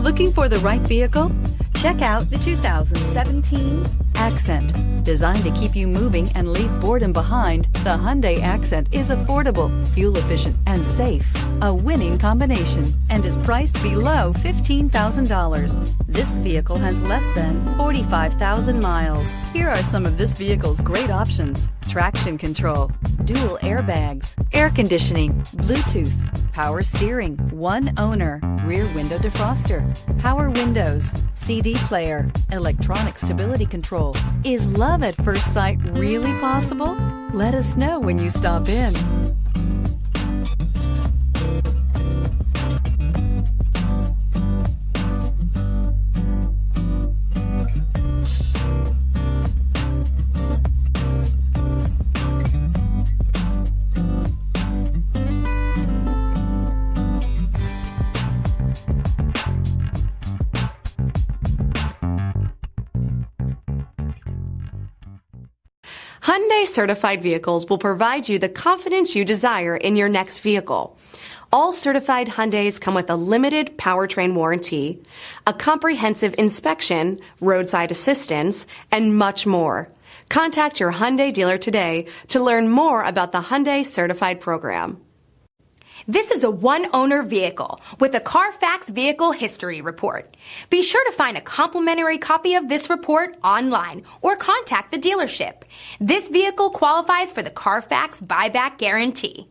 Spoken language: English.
Looking for the right vehicle? Check out the 2017 Accent. Designed to keep you moving and leave boredom behind, the Hyundai Accent is affordable, fuel-efficient, and safe. A winning combination, and is priced below $15,000. This vehicle has less than 45,000 miles. Here are some of this vehicle's great options: traction control, dual airbags, air conditioning, Bluetooth, power steering, one owner, rear window defroster, power windows, CD player, electronic stability control. Is love at first sight really possible? Let us know when you stop in. Hyundai certified vehicles will provide you the confidence you desire in your next vehicle. All certified Hyundais come with a limited powertrain warranty, a comprehensive inspection, roadside assistance, and much more. Contact your Hyundai dealer today to learn more about the Hyundai certified program. This is a one-owner vehicle with a CARFAX Vehicle History Report. Be sure to find a complimentary copy of this report online or contact the dealership. This vehicle qualifies for the CARFAX Buyback Guarantee.